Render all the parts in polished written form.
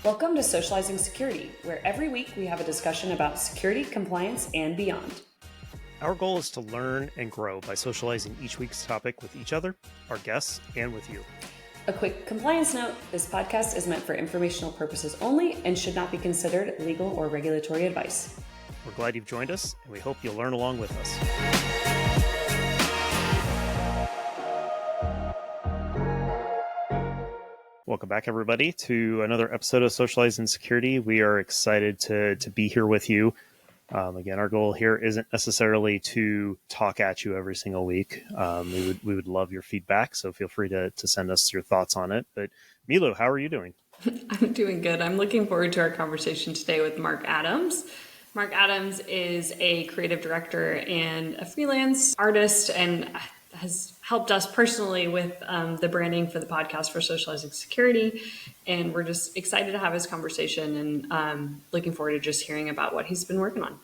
Welcome to Socializing Security, where every week we have a discussion about security, compliance, and beyond. Our goal is to learn and grow by socializing each week's topic with each other, our guests, and with you. A quick compliance note, this podcast is meant for informational purposes only and should not be considered legal or regulatory advice. We're glad you've joined us, and we hope you'll learn along with us. Welcome back, everybody, to another episode of Socializing Security. We are excited to be here with you. Again, our goal here isn't necessarily to talk at you every single week. We would love your feedback, so feel free to send us your thoughts on it. But Milo, how are you doing? I'm doing good. I'm looking forward to our conversation today with Mark Adams. Mark Adams is a creative director and a freelance artist and has helped us personally with the branding for the podcast for Socializing Security. And we're just excited to have his conversation and looking forward to just hearing about what he's been working on.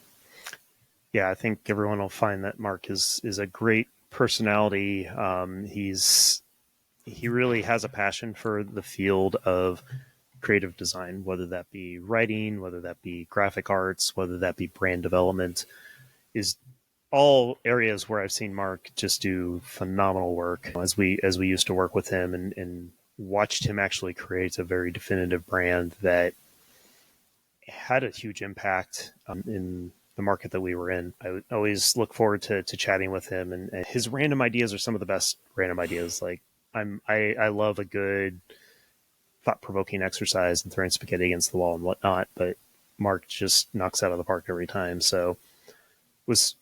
Yeah, I think everyone will find that Mark is a great personality. He really has a passion for the field of creative design, whether that be writing, whether that be graphic arts, whether that be brand development, is all areas where I've seen Mark just do phenomenal work. As we used to work with him and watched him actually create a very definitive brand that had a huge impact in the market that we were in. I would always look forward to chatting with him, and his random ideas are some of the best random ideas. Like I love a good thought-provoking exercise and throwing spaghetti against the wall and whatnot, but Mark just knocks out of the park every time. So was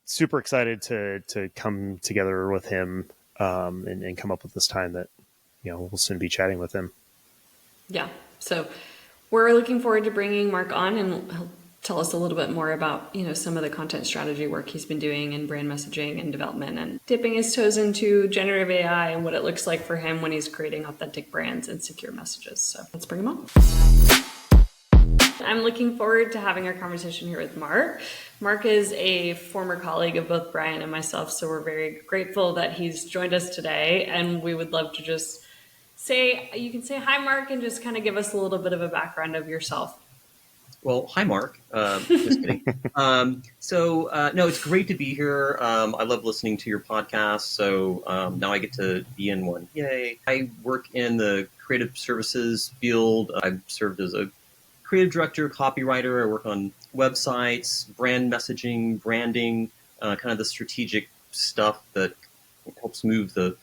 super excited to come together with him and come up with this time that, we'll soon be chatting with him. Yeah. So we're looking forward to bringing Mark on, and he'll tell us a little bit more about, some of the content strategy work he's been doing in brand messaging and development, and dipping his toes into generative AI and what it looks like for him when he's creating authentic brands and secure messages. So let's bring him on. I'm looking forward to having our conversation here with Mark. Mark is a former colleague of both Brian and myself, so we're very grateful that he's joined us today, and we would love to just you can say hi, Mark, and just kind of give us a little bit of a background of yourself. Well, hi, Mark. Just kidding. No, it's great to be here. I love listening to your podcast, so now I get to be in one. Yay. I work in the creative services field. I've served as a creative director, copywriter. I work on websites, brand messaging, branding, kind of the strategic stuff that helps move the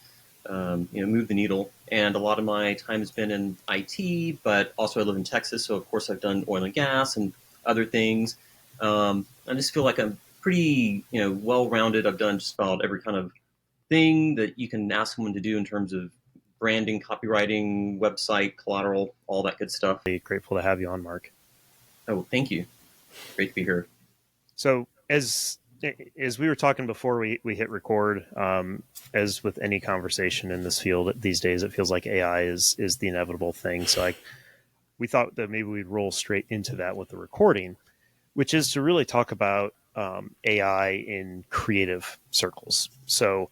needle. And a lot of my time has been in IT, but also I live in Texas, so of course I've done oil and gas and other things. I just feel like I'm pretty, well-rounded. I've done just about every kind of thing that you can ask someone to do in terms of branding, copywriting, website, collateral, all that good stuff. Grateful to have you on, Mark. Oh, thank you. Great to be here. So as we were talking before we hit record, as with any conversation in this field these days, it feels like AI is the inevitable thing. So we thought that maybe we'd roll straight into that with the recording, which is to really talk about AI in creative circles. So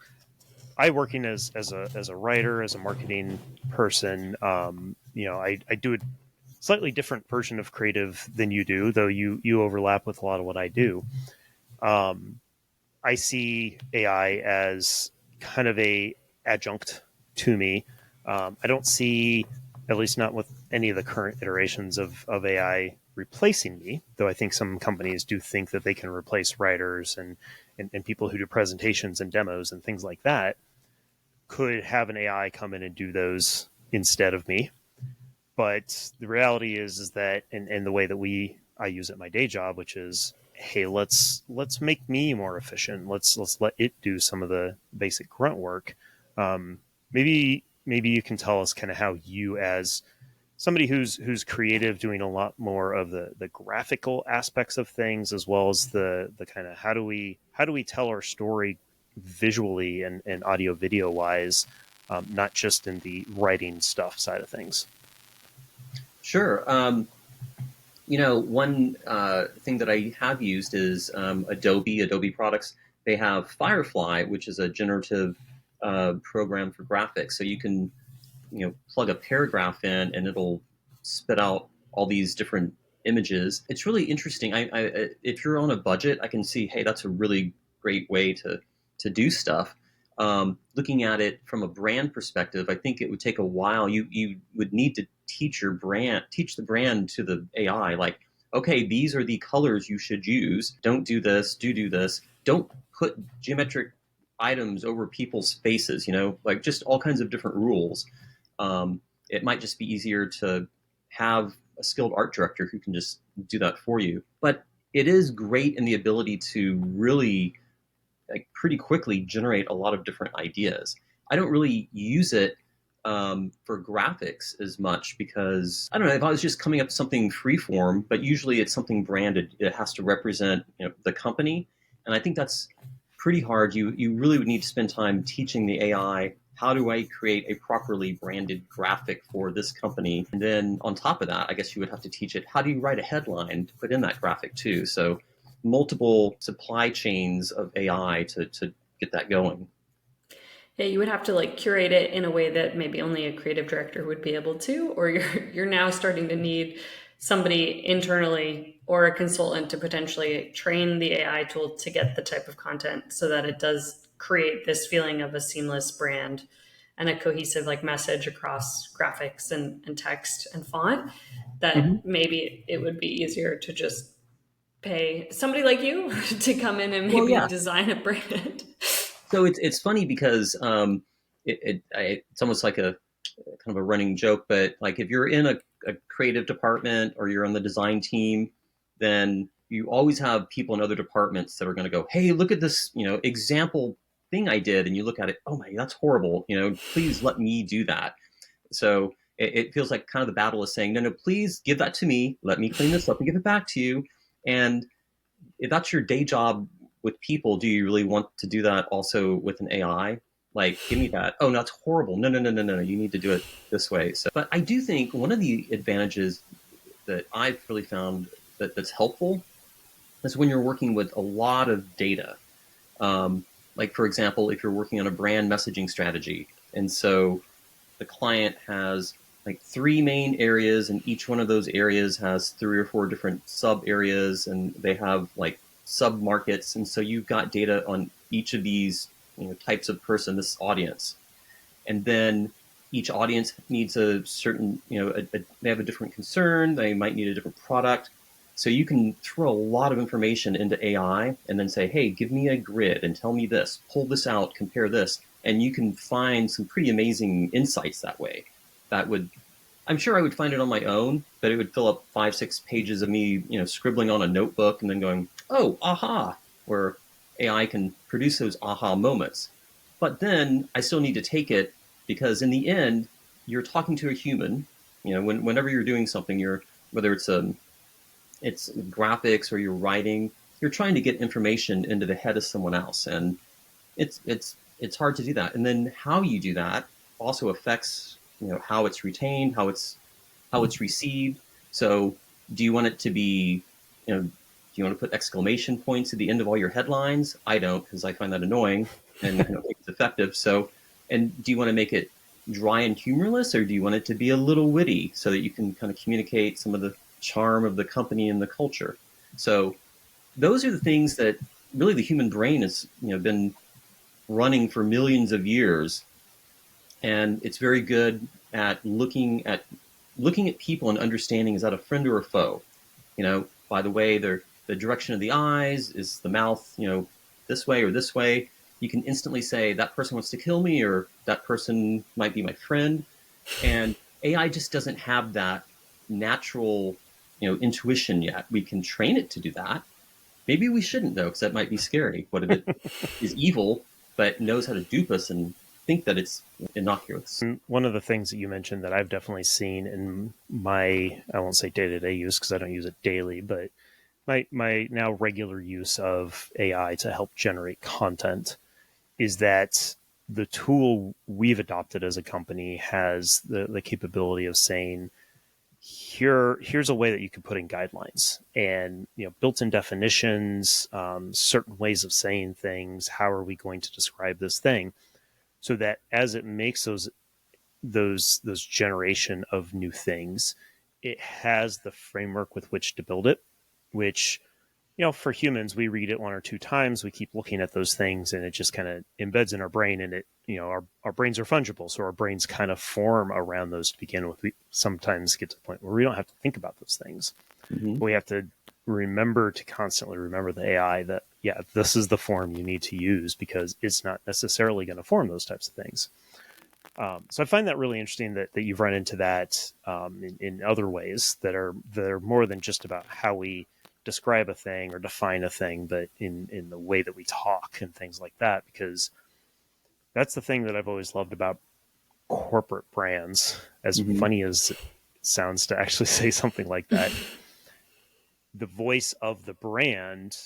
I, working as a writer, as a marketing person, I do a slightly different version of creative than you do, though you overlap with a lot of what I do. I see AI as kind of a adjunct to me. I don't see, at least not with any of the current iterations of AI, replacing me, though I think some companies do think that they can replace writers and people who do presentations and demos and things like that could have an AI come in and do those instead of me. But the reality is that, and the way that I use it in my day job, which is, hey, let's make me more efficient. Let's let it do some of the basic grunt work. Maybe you can tell us kind of how you, as somebody who's creative, doing a lot more of the graphical aspects of things, as well as the kind of how do we tell our story visually and audio video wise, not just in the writing stuff side of things. Sure. One thing that I have used is Adobe products. They have Firefly, which is a generative program for graphics. So you can, plug a paragraph in and it'll spit out all these different images. It's really interesting. If you're on a budget, I can see, hey, that's a really great way to do stuff. Looking at it from a brand perspective, I think it would take a while. You would need to teach the brand to the AI, like, okay, these are the colors you should use. Don't do this. Do this. Don't put geometric items over people's faces. Like just all kinds of different rules. It might just be easier to have a skilled art director who can just do that for you. But it is great in the ability to really like pretty quickly generate a lot of different ideas. I don't really use it for graphics as much because I don't know if I was just coming up with something freeform, but usually it's something branded. It has to represent the company, and I think that's pretty hard. You really would need to spend time teaching the AI how do I create a properly branded graphic for this company, and then on top of that, I guess you would have to teach it how do you write a headline to put in that graphic too. So multiple supply chains of AI to get that going. Yeah, you would have to like curate it in a way that maybe only a creative director would be able to, or you're now starting to need somebody internally or a consultant to potentially train the AI tool to get the type of content so that it does create this feeling of a seamless brand and a cohesive like message across graphics and text and font, that maybe it would be easier to just pay somebody like you to come in and Well, maybe yeah. design a brand. So it's funny because it's almost like a kind of a running joke, but like if you're in a creative department or you're on the design team, then you always have people in other departments that are going to go, hey, look at this, example thing I did, and you look at it, oh my, that's horrible. Please let me do that. So it feels like kind of the battle is saying, no, please give that to me. Let me clean this up and give it back to you. And if that's your day job with people, do you really want to do that also with an AI? Like, give me that. Oh, no, that's horrible. No, no, no, no, no, no. You need to do it this way. So, but I do think one of the advantages that I've really found that's helpful is when you're working with a lot of data. Like, for example, if you're working on a brand messaging strategy, and so the client has like 3 main areas, and each one of those areas has 3 or 4 different sub areas, and they have like sub markets. And so you've got data on each of these types of person, this audience. And then each audience needs a certain, they have a different concern. They might need a different product. So you can throw a lot of information into AI and then say, hey, give me a grid and tell me this, pull this out, compare this. And you can find some pretty amazing insights that way. I'm sure I would find it on my own, but it would fill up 5-6 pages of me, scribbling on a notebook and then going, oh, aha, where AI can produce those aha moments. But then I still need to take it because in the end, you're talking to a human. Whenever you're doing something, whether it's graphics or you're writing, you're trying to get information into the head of someone else, and it's hard to do that. And then how you do that also affects how it's retained, how it's received. So do you want it to be do you want to put exclamation points at the end of all your headlines? I don't, because I find that annoying and I don't think it's effective. So, and do you want to make it dry and humorless, or do you want it to be a little witty so that you can kind of communicate some of the charm of the company and the culture? So those are the things that really the human brain has been running for millions of years, and it's very good at looking at people and understanding, is that a friend or a foe? By the way, the direction of the eyes, is the mouth this way or this way. You can instantly say that person wants to kill me, or that person might be my friend. And AI just doesn't have that natural intuition yet. We can train it to do that. Maybe we shouldn't, though, because that might be scary. What if it is evil but knows how to dupe us and think that it's innocuous? One of the things that you mentioned that I've definitely seen in my, I won't say day-to-day use because I don't use it daily, but my now regular use of AI to help generate content is that the tool we've adopted as a company has the capability of saying, here's a way that you can put in guidelines and built-in definitions, certain ways of saying things. How are we going to describe this thing? So that as it makes those generation of new things, it has the framework with which to build it, which, for humans, we read it one or two times, we keep looking at those things, and it just kind of embeds in our brain. And it, our brains are fungible, so our brains kind of form around those to begin with. We sometimes get to the point where we don't have to think about those things. Mm-hmm. We have to remember to constantly remember the AI that, yeah, this is the form you need to use, because it's not necessarily going to form those types of things. So I find that really interesting that you've run into that in other ways that are more than just about how we describe a thing or define a thing, but in the way that we talk and things like that, because that's the thing that I've always loved about corporate brands, as Mm-hmm. funny as it sounds to actually say something like that. The voice of the brand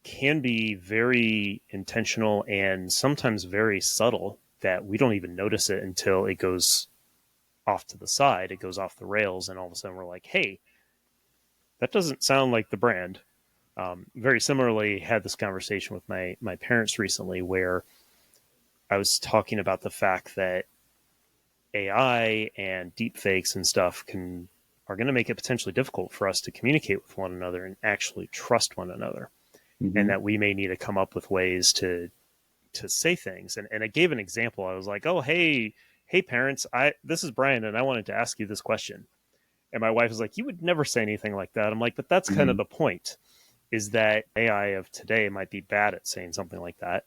can be very intentional and sometimes very subtle, that we don't even notice it until it goes off to the side, it goes off the rails, and all of a sudden we're like, hey, that doesn't sound like the brand. Very similarly, had this conversation with my parents recently, where I was talking about the fact that AI and deepfakes and stuff are going to make it potentially difficult for us to communicate with one another and actually trust one another, Mm-hmm. and that we may need to come up with ways to say things. And I gave an example. I was like, oh, hey parents, this is Brian, and I wanted to ask you this question. And my wife was like, you would never say anything like that. I'm like, but that's kind of the point, is that AI of today might be bad at saying something like that.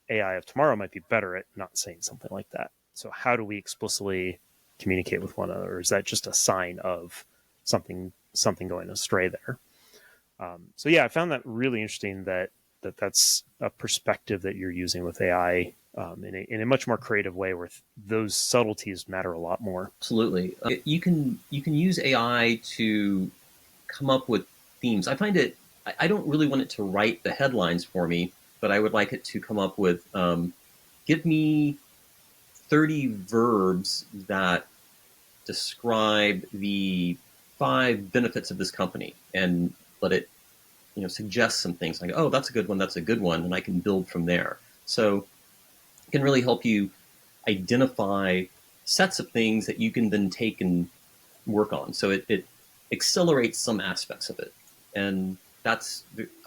AI of tomorrow might be better at not saying something like that. So how do we explicitly communicate with one another? Or is that just a sign of something going astray there? So yeah, I found that really interesting, that's a perspective that you're using with AI in a much more creative way, where those subtleties matter a lot more. Absolutely. You can use AI to come up with themes. I find it, I don't really want it to write the headlines for me, but I would like it to come up with, give me 30 verbs that describe the 5 benefits of this company, and let it, suggest some things like, oh, that's a good one, and I can build from there. So it can really help you identify sets of things that you can then take and work on. So it accelerates some aspects of it. And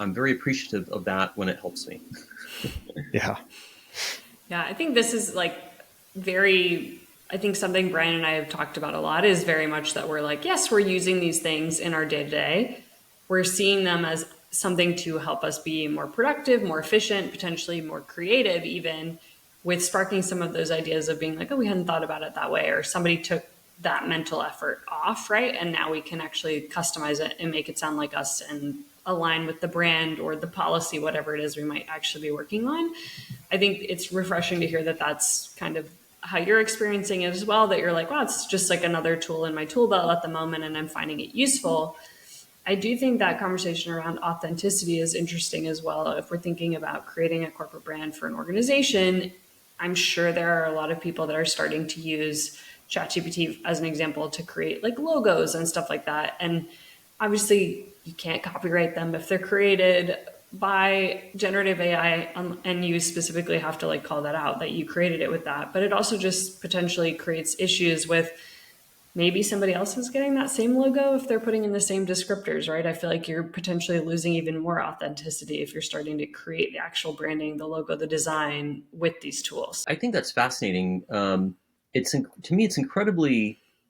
I'm very appreciative of that when it helps me. Yeah. Yeah, I think this is I think something Brian and I have talked about a lot is very much that we're like, yes, we're using these things in our day to day. We're seeing them as something to help us be more productive, more efficient, potentially more creative, even with sparking some of those ideas of being like, oh, we hadn't thought about it that way, or somebody took that mental effort off, right? And now we can actually customize it and make it sound like us and align with the brand or the policy, whatever it is we might actually be working on. I think it's refreshing to hear that that's kind of how you're experiencing it as well, that you're like, wow, it's just like another tool in my tool belt at the moment, and I'm finding it useful. I do think that conversation around authenticity is interesting as well. If we're thinking about creating a corporate brand for an organization, I'm sure there are a lot of people that are starting to use ChatGPT as an example to create like logos and stuff like that. And obviously you can't copyright them if they're created by generative AI, and you specifically have to like call that out that you created it with that. But it also just potentially creates issues with maybe somebody else is getting that same logo if they're putting in the same descriptors, right? I feel like you're potentially losing even more authenticity if you're starting to create the actual branding, the logo, the design with these tools. I think that's fascinating. To me,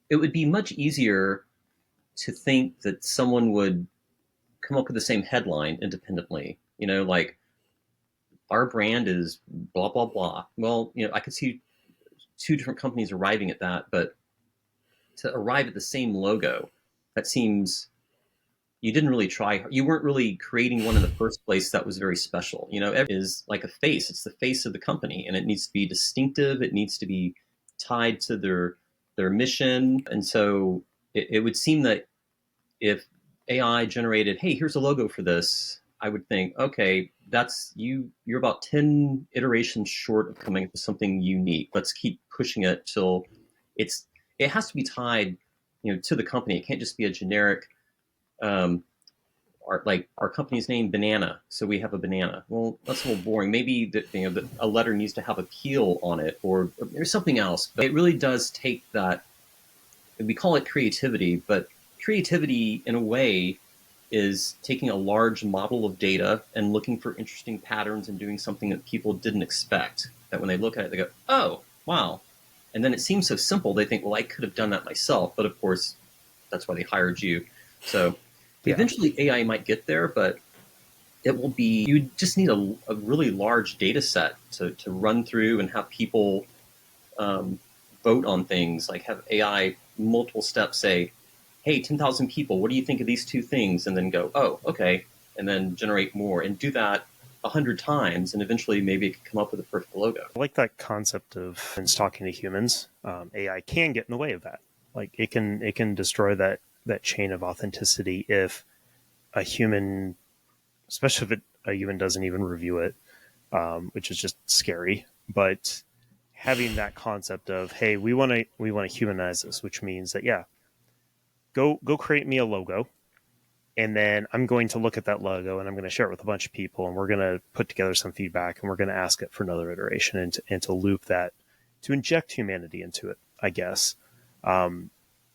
it would be much easier to think that someone would come up with the same headline independently. Like, our brand is blah, blah, blah. Well, I could see 2 different companies arriving at that, but to arrive at the same logo, that seems, you didn't really try. You weren't really creating one in the first place that was very special. It is like a face. It's the face of the company, and it needs to be distinctive. It needs to be tied to their mission. And so it would seem that if AI generated, hey, here's a logo for this, I would think, okay, that's you're about 10 iterations short of coming up with something unique. Let's keep pushing it till it has to be tied, to the company. It can't just be a generic, our company's name, Banana. So we have a banana. Well, that's a little boring. Maybe a letter needs to have a peel on it, or there's something else. But it really does take that. We call it creativity, but creativity, in a way, is taking a large model of data and looking for interesting patterns and doing something that people didn't expect. That when they look at it, they go, oh, wow. And then it seems so simple, they think, well, I could have done that myself. But of course, that's why they hired you. So eventually AI might get there, but it will be, you just need a really large data set to run through and have people vote on things, like have AI multiple steps say, hey, 10,000 people, what do you think of these two things? And then go, oh, okay. And then generate more and do that 100 times. And eventually maybe it can come up with a perfect logo. I like that concept of humans talking to humans. AI can get in the way of that. Like it can destroy that chain of authenticity if a human, especially if a human doesn't even review it, which is just scary. But having that concept of, hey, we want to humanize this, which means that go create me a logo, and then I'm going to look at that logo and I'm going to share it with a bunch of people, and we're going to put together some feedback, and we're going to ask it for another iteration, and to loop that, to inject humanity into it, I guess,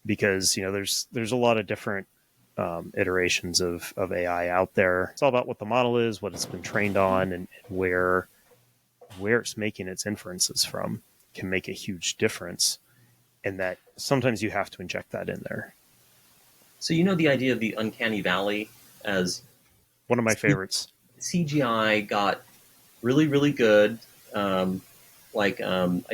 because there's a lot of different iterations of AI out there. It's all about what the model is, what it's been trained on, and where it's making its inferences from can make a huge difference, and that sometimes you have to inject that in there. So the idea of the uncanny valley, as one of my favorites. CGI got really, really good. I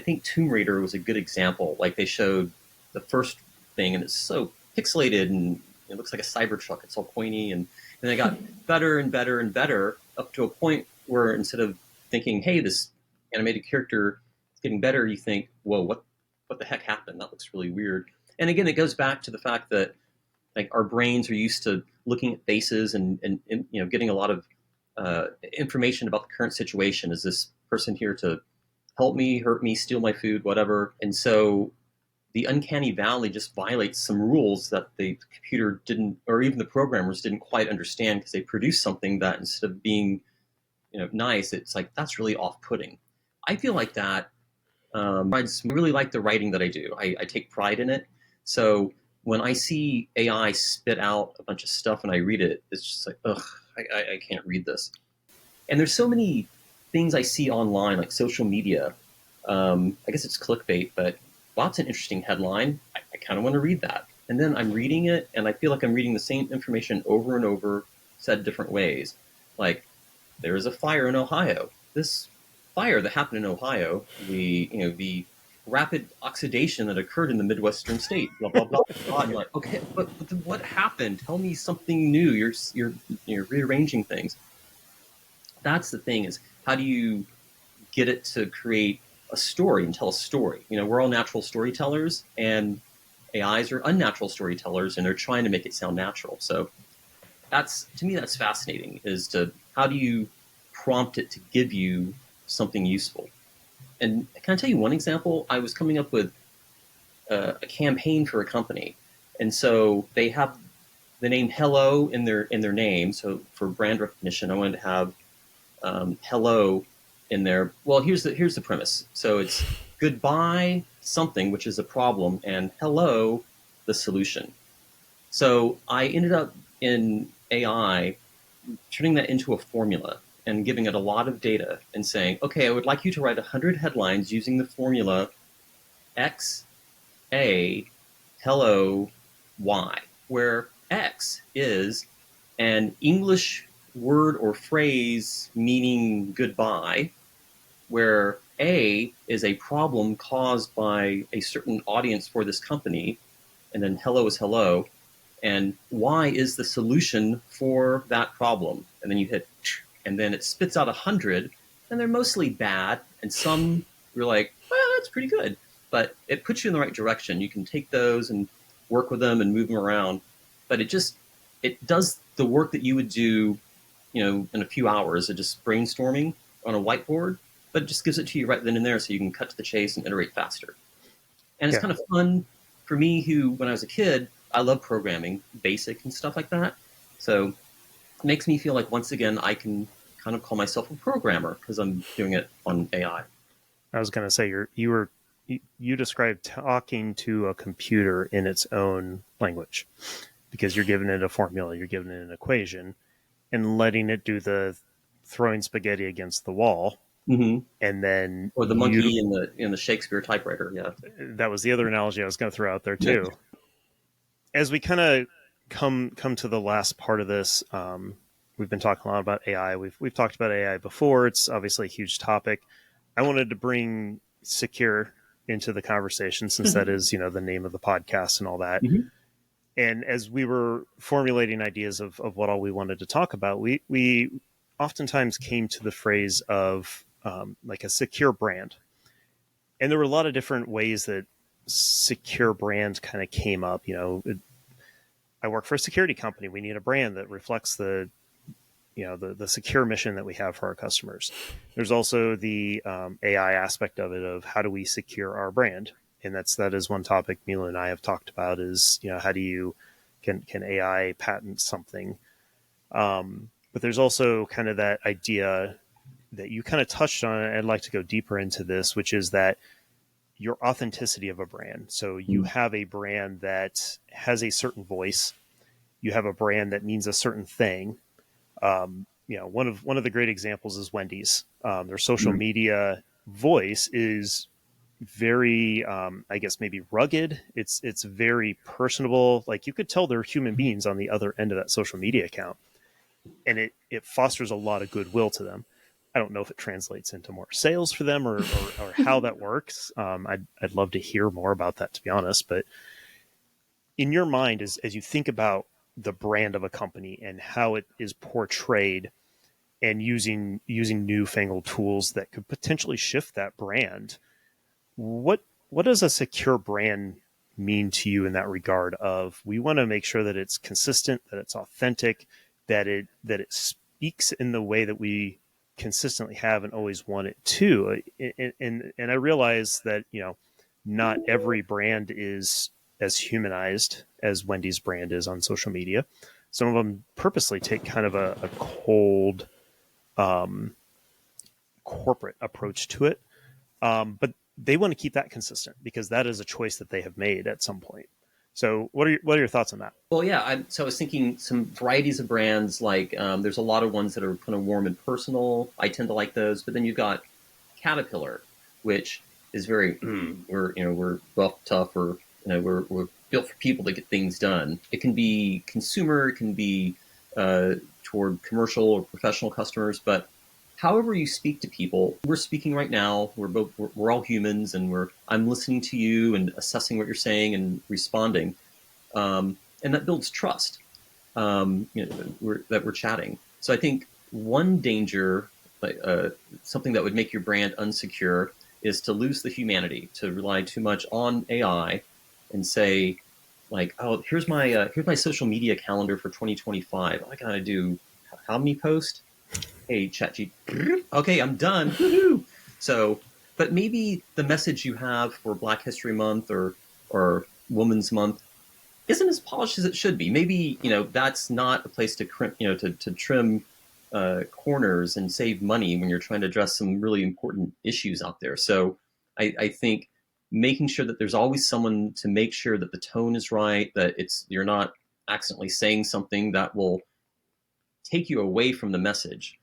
think Tomb Raider was a good example. Like they showed the first thing and it's so pixelated and it looks like a Cybertruck. It's all pointy, and they got better and better and better up to a point where instead of thinking, hey, this animated character is getting better, you think, whoa, what the heck happened? That looks really weird. And again, it goes back to the fact that like our brains are used to looking at faces and getting a lot of information about the current situation. Is this person here to help me, hurt me, steal my food, whatever? And so the uncanny valley just violates some rules that the computer didn't, or even the programmers didn't quite understand, because they produced something that instead of being nice, it's like, that's really off-putting. I feel like that. I really like the writing that I do. I take pride in it. So when I see AI spit out a bunch of stuff and I read it, it's just like, ugh, I can't read this. And there's so many things I see online, like social media. I guess it's clickbait, but wow, it's an interesting headline. I kind of want to read that. And then I'm reading it, and I feel like I'm reading the same information over and over, said different ways. Like, there is a fire in Ohio. This fire that happened in Ohio, the rapid oxidation that occurred in the Midwestern state, blah, blah, blah. I'm like, okay, but what happened? Tell me something new. You're rearranging things. That's the thing, is how do you get it to create a story and tell a story? We're all natural storytellers, and AIs are unnatural storytellers, and they're trying to make it sound natural. So to me, that's fascinating, is to how do you prompt it to give you something useful? And can I tell you one example? I was coming up with a campaign for a company, and so they have the name Hello in their name. So for brand recognition, I wanted to have Hello in there. Well, here's the premise. So it's goodbye something, which is a problem, and hello, the solution. So I ended up in AI turning that into a formula and giving it a lot of data and saying, okay, I would like you to write 100 headlines using the formula X, A, hello, Y, where X is an English word or phrase meaning goodbye, where A is a problem caused by a certain audience for this company, and then hello is hello, and Y is the solution for that problem. And then you hit, and then it spits out 100, and they're mostly bad, and some you're like, well, that's pretty good. But it puts you in the right direction. You can take those and work with them and move them around. But it does the work that you would do, in a few hours of just brainstorming on a whiteboard, but it just gives it to you right then and there, so you can cut to the chase and iterate faster. And it's kind of fun for me, who, when I was a kid, I love programming, basic and stuff like that. So it makes me feel like, once again, I can kind of call myself a programmer because I'm doing it on AI. I was going to say, you described talking to a computer in its own language. because you're giving it a formula, you're giving it an equation, and letting it do the throwing spaghetti against the wall. Mm-hmm. And then Or the monkey in the Shakespeare typewriter. Yeah. That was the other analogy I was going to throw out there too. As we kind of come to the last part of this, we've been talking a lot about AI. We've talked about AI before. It's obviously a huge topic. I wanted to bring secure into the conversation since that is, the name of the podcast and all that. Mm-hmm. And as we were formulating ideas of what all we wanted to talk about, we oftentimes came to the phrase of like a secure brand. And there were a lot of different ways that secure brand kind of came up. I work for a security company. We need a brand that reflects the secure mission that we have for our customers. There's also the AI aspect of it, of how do we secure our brand? And that is one topic Mila and I have talked about is, how do you, can AI patent something? But there's also kind of that idea that you kind of touched on. I'd like to go deeper into this, which is that your authenticity of a brand. So you have a brand that has a certain voice. You have a brand that means a certain thing. One of the great examples is Wendy's. Their social media voice is very, I guess maybe rugged. It's very personable. Like you could tell they're human beings on the other end of that social media account, and it fosters a lot of goodwill to them. I don't know if it translates into more sales for them or how that works. I'd love to hear more about that, to be honest. But in your mind, as you think about the brand of a company and how it is portrayed, and using newfangled tools that could potentially shift that brand, what does a secure brand mean to you in that regard? Of, we want to make sure that it's consistent, that it's authentic, that it speaks in the way that we consistently have and always want it to. And I realize that not every brand is as humanized as Wendy's brand is on social media. Some of them purposely take kind of a cold corporate approach to it, but they want to keep that consistent because that is a choice that they have made at some point. So what are your thoughts on that? Well, yeah. So I was thinking some varieties of brands, like there's a lot of ones that are kind of warm and personal. I tend to like those. But then you've got Caterpillar, which is very, we're buff, tough, or we're built for people to get things done. It can be consumer, it can be toward commercial or professional customers, but however you speak to people, we're speaking right now. We're all humans, and I'm listening to you and assessing what you're saying and responding, and that builds trust. That we're chatting. So I think one danger, something that would make your brand unsecure, is to lose the humanity, to rely too much on AI, and say, like, oh, here's my social media calendar for 2025. I gotta do how many posts? Hey, ChatGPT. Okay, I'm done. Woo-hoo. So, but maybe the message you have for Black History Month or Women's Month isn't as polished as it should be. Maybe that's not a place to crimp, to trim corners and save money when you're trying to address some really important issues out there. So, I think making sure that there's always someone to make sure that the tone is right, that you're not accidentally saying something that will take you away from the message.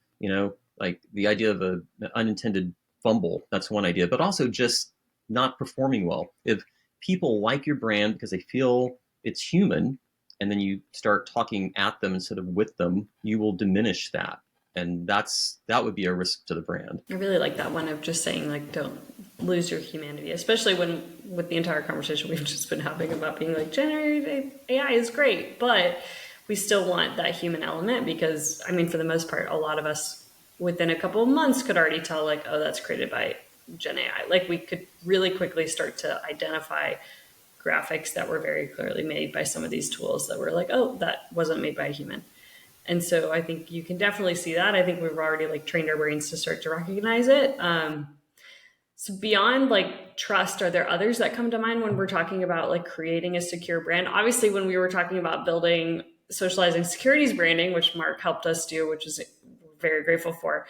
Like the idea of an unintended fumble, that's one idea, but also just not performing well. If people like your brand because they feel it's human, and then you start talking at them instead of with them, you will diminish that. And that would be a risk to the brand. I really like that one of just saying, like, don't lose your humanity, especially with the entire conversation we've just been having about being like, generative AI is great, but we still want that human element, because for the most part, a lot of us within a couple of months could already tell, like, oh, that's created by Gen AI. Like, we could really quickly start to identify graphics that were very clearly made by some of these tools that were like, oh, that wasn't made by a human. And so I think you can definitely see that. I think we've already trained our brains to start to recognize it. So beyond trust, are there others that come to mind when we're talking about creating a secure brand? Obviously, when we were talking about building socializing securities branding, which Mark helped us do, which is very grateful for,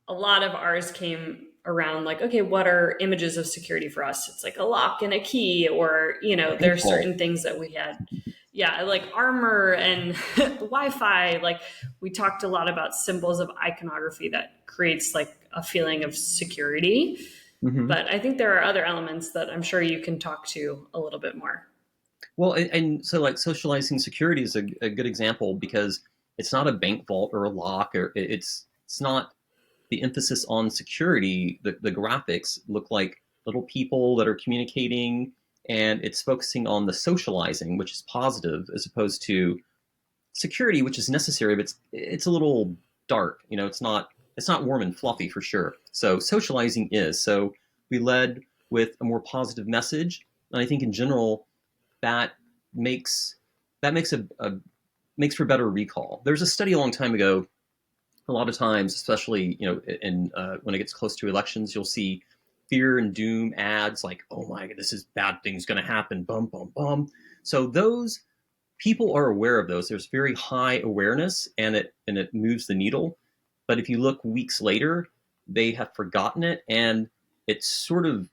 a lot of ours came around okay, what are images of security for us? It's a lock and a key, or there's certain things that we had. Yeah, like armor and Wi-Fi. Like we talked a lot about symbols of iconography that creates like a feeling of security. Mm-hmm. But I think there are other elements that I'm sure you can talk to a little bit more. Well, and so like socializing security is a good example because it's not a bank vault or a lock, or it's not the emphasis on security. The graphics look like little people that are communicating, and it's focusing on the socializing, which is positive, as opposed to security, which is necessary, but it's a little dark. It's not warm and fluffy for sure. So socializing is. So we led with a more positive message, and I think in general that makes that makes for better recall. There's a study a long time ago. A lot of times, especially in when it gets close to elections, you'll see fear and doom ads like, "Oh my God, this is bad things going to happen." Bum bum bum. So those people are aware of those. There's very high awareness, and it moves the needle. But if you look weeks later, they have forgotten it, and it's sort of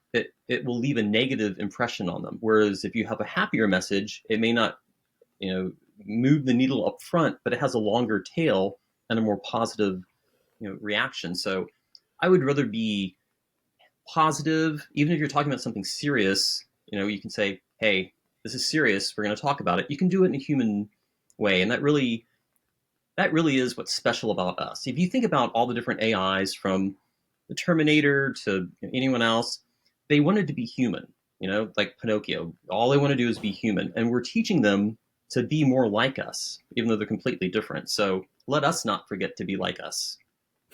it will leave a negative impression on them. Whereas if you have a happier message, it may not move the needle up front, but it has a longer tail and a more positive reaction. So I would rather be positive, even if you're talking about something serious. You can say, "Hey, this is serious. We're going to talk about it." You can do it in a human way, and that really is what's special about us. If you think about all the different AIs, from the Terminator to anyone else, they wanted to be human. Like Pinocchio, all they want to do is be human, and we're teaching them to be more like us, even though they're completely different. So let us not forget to be like us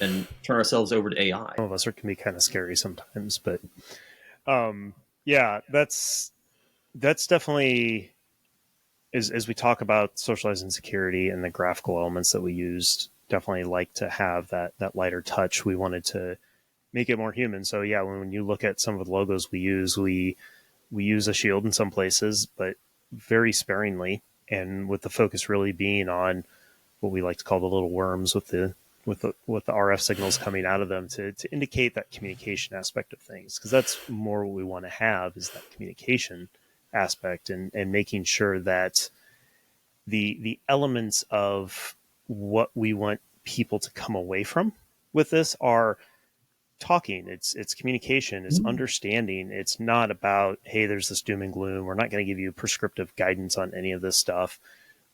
and turn ourselves over to AI. Some of us can be kind of scary sometimes, but yeah, that's definitely, as we talk about socializing security and the graphical elements that we used, definitely like to have that lighter touch. We wanted to make it more human. So yeah, when you look at some of the logos we use, we use a shield in some places, but very sparingly, and with the focus really being on what we like to call the little worms with the RF signals coming out of them to indicate that communication aspect of things, because that's more what we want to have, is that communication aspect, and making sure that the elements of what we want people to come away from with this are talking. It's communication, it's understanding. It's not about, hey, there's this doom and gloom. We're not going to give you prescriptive guidance on any of this stuff.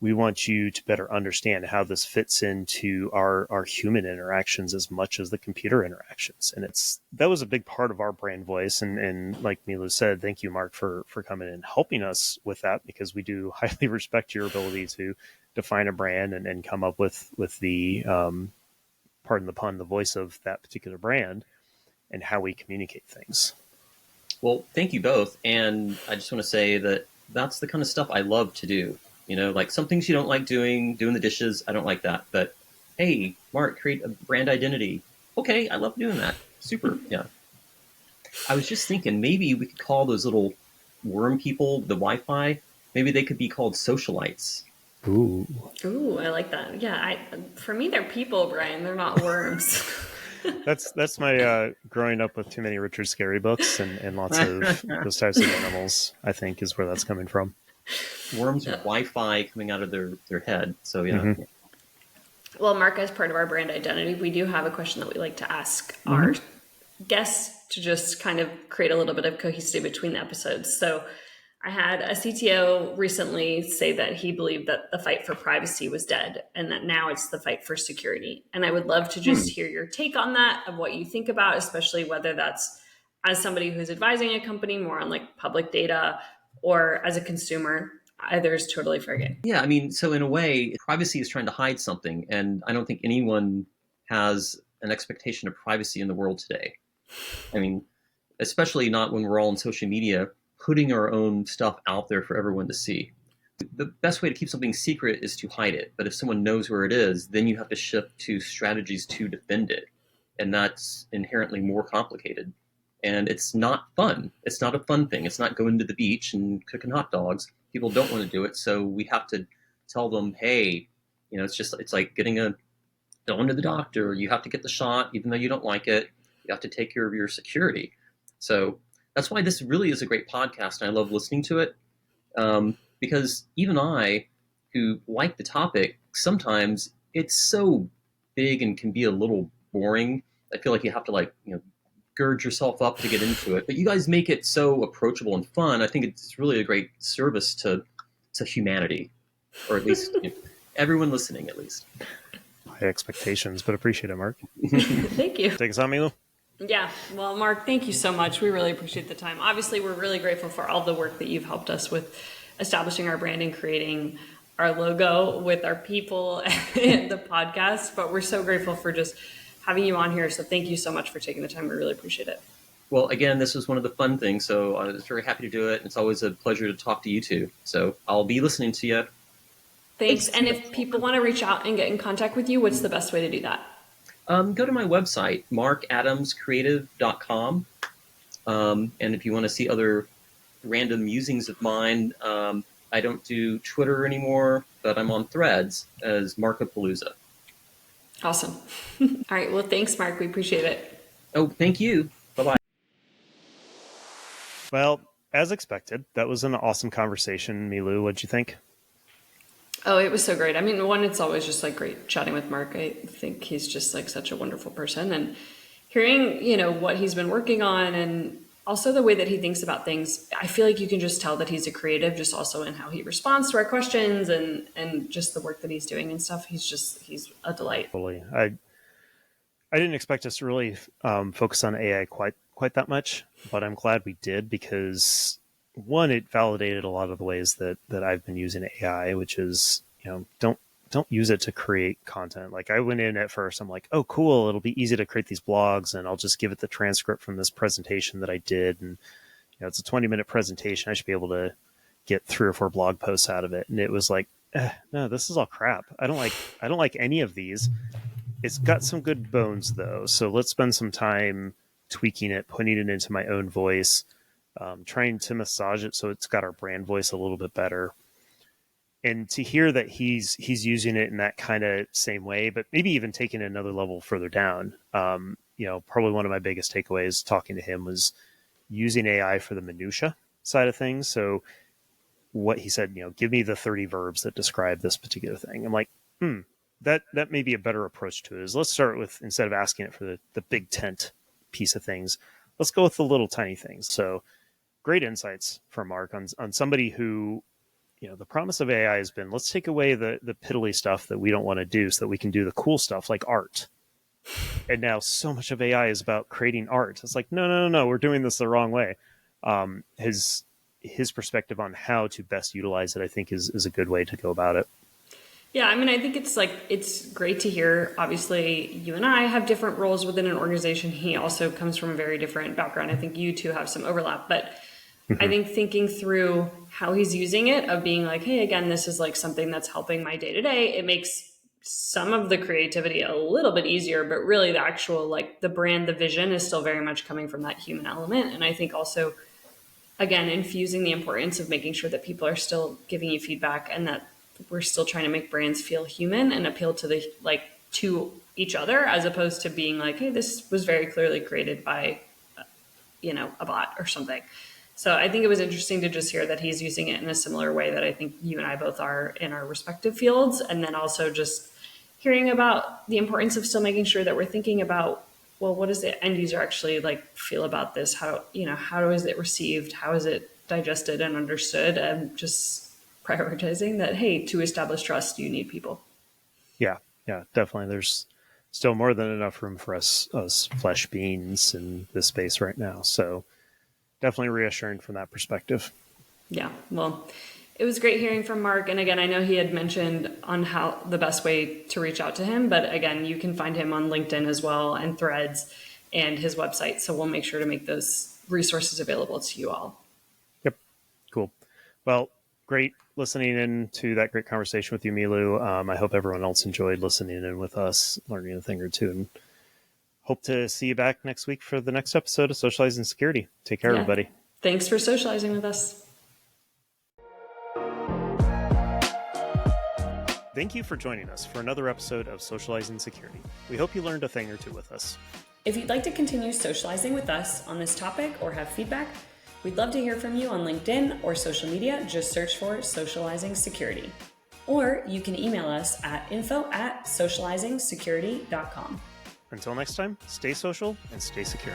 We want you to better understand how this fits into our human interactions as much as the computer interactions. And that was a big part of our brand voice. And like Milu said, thank you, Mark, for coming and helping us with that, because we do highly respect your ability to define a brand and come up with the, pardon the pun, the voice of that particular brand and how we communicate things. Well, thank you both. And I just want to say that that's the kind of stuff I love to do. Like some things you don't like doing the dishes. I don't like that. But hey, Mark, create a brand identity. Okay, I love doing that. Super. Yeah. I was just thinking maybe we could call those little worm people, the Wi-Fi, maybe they could be called socialites. Ooh, I like that. Yeah, for me, they're people, Brian. They're not worms. That's my growing up with too many Richard Scarry books and lots of those types of animals, I think, is where that's coming from. Worms with Wi-Fi coming out of their head. So yeah. Mm-hmm. Well, Mark, as part of our brand identity, we do have a question that we like to ask our guests to just kind of create a little bit of cohesivity between the episodes. So I had a CTO recently say that he believed that the fight for privacy was dead and that now it's the fight for security. And I would love to just hear your take on that, of what you think about, especially whether that's as somebody who's advising a company more on like public data, or as a consumer. Either is totally fair game. Yeah, I mean, so in a way, privacy is trying to hide something. And I don't think anyone has an expectation of privacy in the world today. I mean, especially not when we're all on social media, putting our own stuff out there for everyone to see. The best way to keep something secret is to hide it. But if someone knows where it is, then you have to shift to strategies to defend it. And that's inherently more complicated. And it's not fun. It's not a fun thing. It's not going to the beach and cooking hot dogs. People don't want to do it. So we have to tell them, hey, it's like going to the doctor. You have to get the shot, even though you don't like it. You have to take care of your security. So that's why this really is a great podcast, and I love listening to it. because even I, who like the topic, sometimes it's so big and can be a little boring. I feel like you have to gird yourself up to get into it. But you guys make it so approachable and fun. I think it's really a great service to humanity, or at least everyone listening, at least. High expectations, but appreciate it, Mark. Thank you. Take us on, Milu. Yeah, well, Mark, thank you so much. We really appreciate the time. Obviously, we're really grateful for all the work that you've helped us with establishing our brand and creating our logo with our people and the podcast. But we're so grateful for just having you on here. So thank you so much for taking the time. We really appreciate it. Well, again, this was one of the fun things, so I was very happy to do it. It's always a pleasure to talk to you two. So I'll be listening to you. Thanks. And if people want to reach out and get in contact with you, what's the best way to do that? Go to my website, markadamscreative.com. And if you want to see other random musings of mine, I don't do Twitter anymore, but I'm on Threads as Markapalooza. Awesome. All right. Well, thanks, Mark. We appreciate it. Oh, thank you. Bye-bye. Well, as expected, that was an awesome conversation. Milu, what'd you think? Oh, it was so great. I mean, one, it's always just like great chatting with Mark. I think he's just like such a wonderful person, and hearing, what he's been working on and also the way that he thinks about things. I feel like you can just tell that he's a creative, just also in how he responds to our questions and just the work that he's doing and stuff. He's a delight. Totally. I didn't expect us to really focus on AI quite that much, but I'm glad we did, because one, it validated a lot of the ways that I've been using AI, which is, don't use it to create content. Like, I went in at first, I'm like, oh, cool, it'll be easy to create these blogs, and I'll just give it the transcript from this presentation that I did. And, it's a 20-minute presentation. I should be able to get 3 or 4 blog posts out of it. And it was like, no, this is all crap. I don't like any of these. It's got some good bones though. So let's spend some time tweaking it, putting it into my own voice, trying to massage it so it's got our brand voice a little bit better. And to hear that he's using it in that kind of same way, but maybe even taking it another level further down. Probably one of my biggest takeaways talking to him was using AI for the minutia side of things. So what he said, give me the 30 verbs that describe this particular thing. I'm like, that may be a better approach to it. Is let's start with, instead of asking it for the big tent piece of things, let's go with the little tiny things. So great insights from Mark on somebody who, the promise of AI has been, let's take away the piddly stuff that we don't want to do so that we can do the cool stuff like art. And now so much of AI is about creating art. It's like, no, we're doing this the wrong way. His perspective on how to best utilize it, I think is a good way to go about it. Yeah, I mean, I think it's great to hear. Obviously, you and I have different roles within an organization. He also comes from a very different background. I think you two have some overlap, but I think thinking through how he's using it, of being like, hey, again, this is like something that's helping my day to day. It makes some of the creativity a little bit easier, but really the actual, like the brand, the vision is still very much coming from that human element. And I think also, again, infusing the importance of making sure that people are still giving you feedback and that we're still trying to make brands feel human and appeal to to each other, as opposed to being like, hey, this was very clearly created by, a bot or something. So I think it was interesting to just hear that he's using it in a similar way that I think you and I both are in our respective fields. And then also just hearing about the importance of still making sure that we're thinking about, well, what does the end user actually feel about this? How is it received? How is it digested and understood? And just prioritizing that, hey, to establish trust, you need people. Yeah, definitely. There's still more than enough room for us flesh beings in this space right now. So definitely reassuring from that perspective. Yeah, well, it was great hearing from Mark. And again, I know he had mentioned on how the best way to reach out to him, but again, you can find him on LinkedIn as well, and Threads, and his website. So we'll make sure to make those resources available to you all. Yep. Cool. Well, great listening in to that great conversation with you, Milu. I hope everyone else enjoyed listening in with us, learning a thing or two, and hope to see you back next week for the next episode of Socializing Security. Take care, everybody. Thanks for socializing with us. Thank you for joining us for another episode of Socializing Security. We hope you learned a thing or two with us. If you'd like to continue socializing with us on this topic or have feedback, We'd love to hear from you on LinkedIn or social media. Just search for Socializing Security. Or you can email us at info@socializingsecurity.com. Until next time, stay social and stay secure.